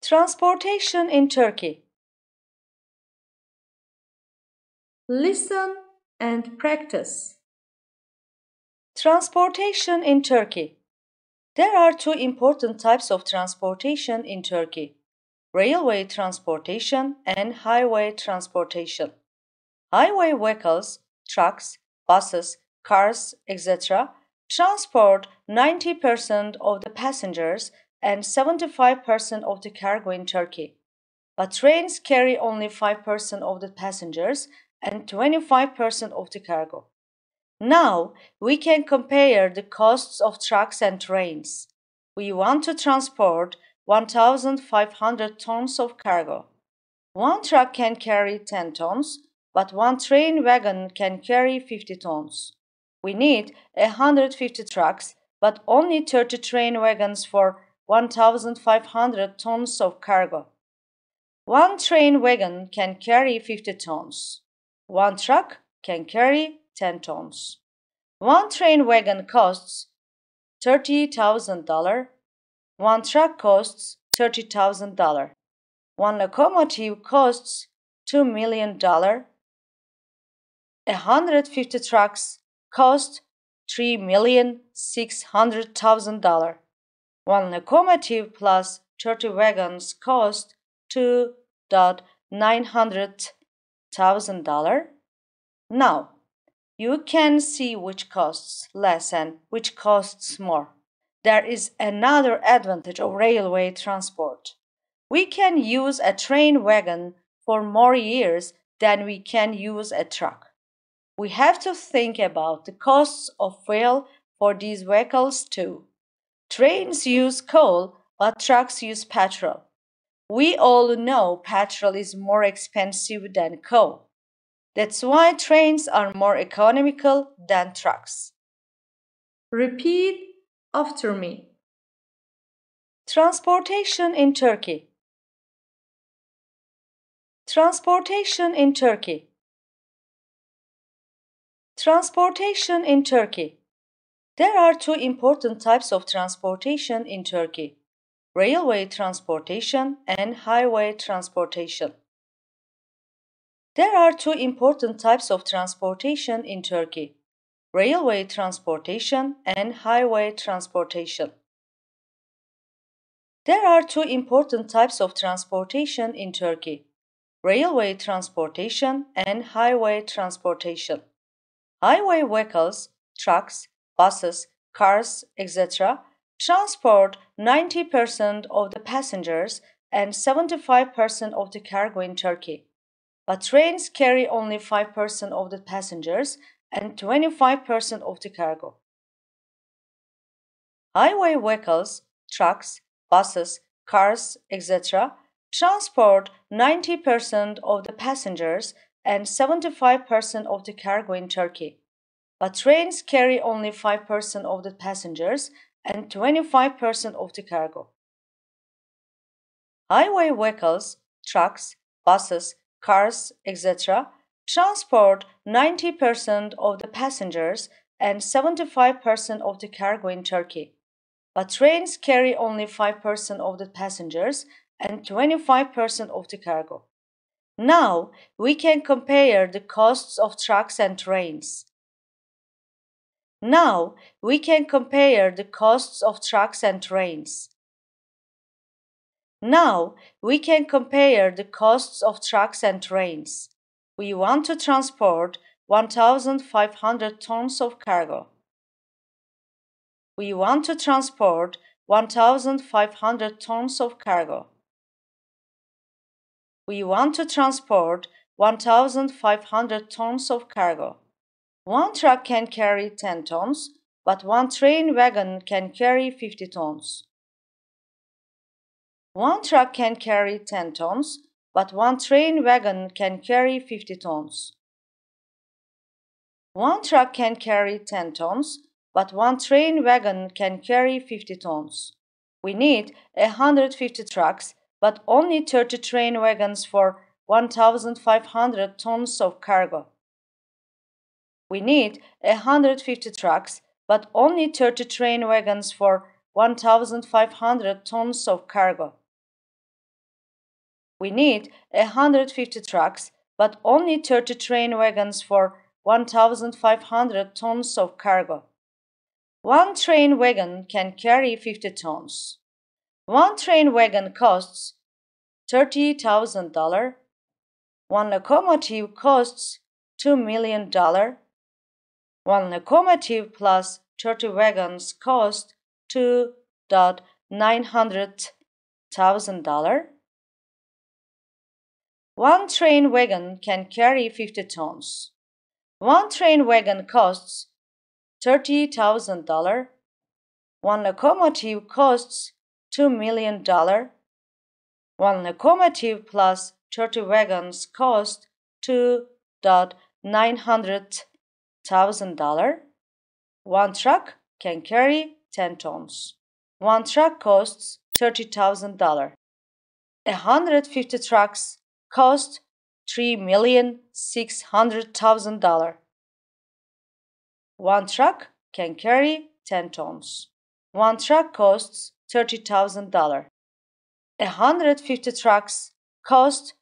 Transportation in Turkey. Listen and practice. Transportation in Turkey. There are two important types of transportation in Turkey: railway transportation and highway transportation. Highway vehicles, trucks, buses, cars, etc., transport 90% of the passengers and 75% of the cargo in Turkey. But trains carry only 5% of the passengers and 25% of the cargo. Now we can compare the costs of trucks and trains. We want to transport 1,500 tons of cargo. One truck can carry 10 tons, but one train wagon can carry 50 tons. We need 150 trucks, but only 30 train wagons for 1,500 tons of cargo. One train wagon can carry 50 tons. One truck can carry 10 tons. One train wagon costs $30,000. One truck costs $30,000. One locomotive costs $2 million. 150 trucks cost $3,600,000. One locomotive plus 30 wagons cost $2,900,000. Now, you can see which costs less and which costs more. There is another advantage of railway transport. We can use a train wagon for more years than we can use a truck. We have to think about the costs of fuel for these vehicles too. Trains use coal, but trucks use petrol. We all know petrol is more expensive than coal. That's why trains are more economical than trucks. Repeat after me. Transportation in Turkey. Transportation in Turkey. Transportation in Turkey. There are two important types of transportation in Turkey: railway transportation and highway transportation. There are two important types of transportation in Turkey: railway transportation and highway transportation. There are two important types of transportation in Turkey: railway transportation and highway transportation. Highway vehicles, trucks, buses, cars, etc., transport 90% of the passengers and 75% of the cargo in Turkey. But trains carry only 5% of the passengers and 25% of the cargo. Highway vehicles, trucks, buses, cars, etc., transport 90% of the passengers and 75% of the cargo in Turkey. But trains carry only 5% of the passengers and 25% of the cargo. Highway vehicles, trucks, buses, cars, etc., transport 90% of the passengers and 75% of the cargo in Turkey. But trains carry only 5% of the passengers and 25% of the cargo. Now we can compare the costs of trucks and trains. Now we can compare the costs of trucks and trains. Now we can compare the costs of trucks and trains. We want to transport 1,500 tons of cargo. We want to transport 1,500 tons of cargo. We want to transport 1,500 tons of cargo. One truck can carry 10 tons, but one train wagon can carry 50 tons. One truck can carry 10 tons, but one train wagon can carry 50 tons. One truck can carry 10 tons, but one train wagon can carry 50 tons. We need 150 trucks, but only 30 train wagons for 1,500 tons of cargo. We need 150 trucks, but only 30 train wagons for 1,500 tons of cargo. We need 150 trucks, but only 30 train wagons for 1,500 tons of cargo. One train wagon can carry 50 tons. One train wagon costs $30,000. One locomotive costs $2 million. One locomotive plus 30 wagons cost $2,900,000. One train wagon can carry 50 tons. One train wagon costs $30,000. One locomotive costs $2 million. One locomotive plus 30 wagons cost $2,900,000. One truck can carry 10 tons. One truck costs $30,000. 150 trucks cost $3,600,000. One truck can carry 10 tons. One truck costs $30,000. 150 trucks cost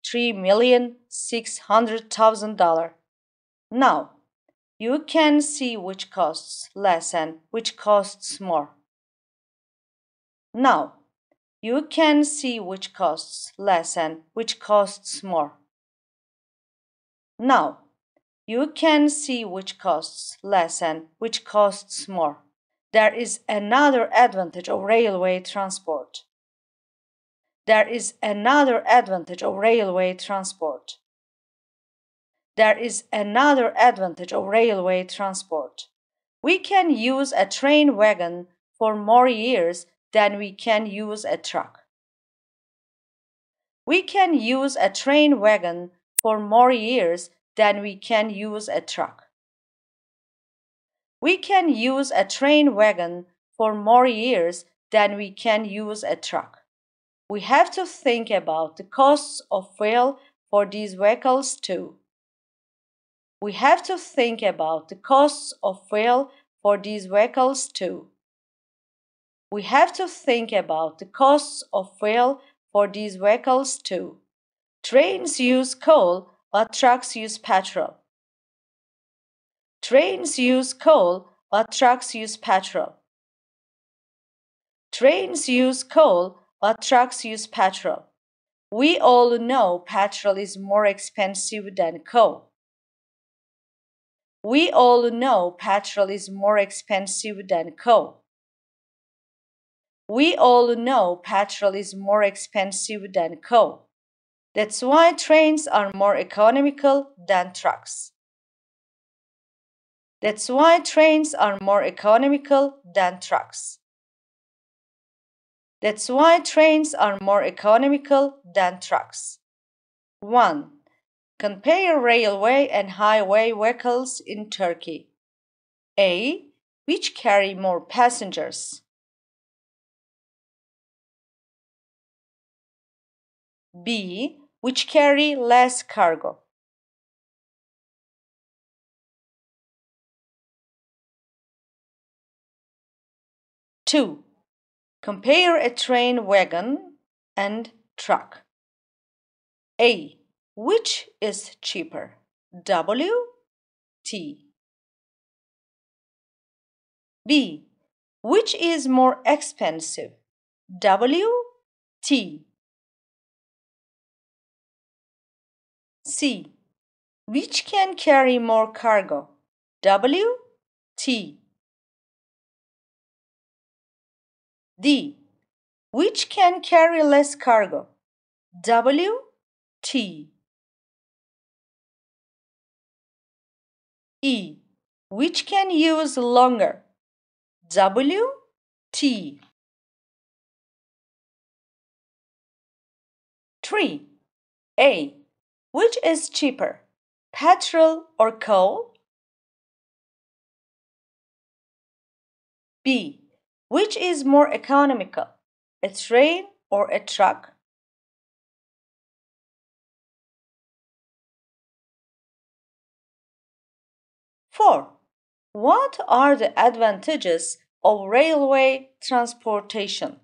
$3,600,000. Now, you can see which costs less and which costs more. Now, you can see which costs less and which costs more. Now, you can see which costs less and which costs more. There is another advantage of railway transport. There is another advantage of railway transport. There is another advantage of railway transport. We can use a train wagon for more years than we can use a truck. We can use a train wagon for more years than we can use a truck. We can use a train wagon for more years than we can use a truck. We have to think about the costs of fuel for these vehicles too. We have to think about the costs of fuel for these vehicles too. We have to think about the costs of fuel for these vehicles too. Trains use coal, but trucks use petrol. Trains use coal, but trucks use petrol. Trains use coal, but trucks use petrol. We all know petrol is more expensive than coal. We all know petrol is more expensive than coal. We all know petrol is more expensive than coal. That's why trains are more economical than trucks. That's why trains are more economical than trucks. That's why trains are more economical than trucks. 1. Compare railway and highway vehicles in Turkey. A. Which carry more passengers? B. Which carry less cargo? Two. Compare a train wagon and truck. A. Which is cheaper? W, T. B. Which is more expensive? W, T. C. Which can carry more cargo? W, T. D. Which can carry less cargo? W, T. E. Which can use longer? W, T. 3. A. Which is cheaper, petrol or coal? B. Which is more economical, a train or a truck? 4. What are the advantages of railway transportation?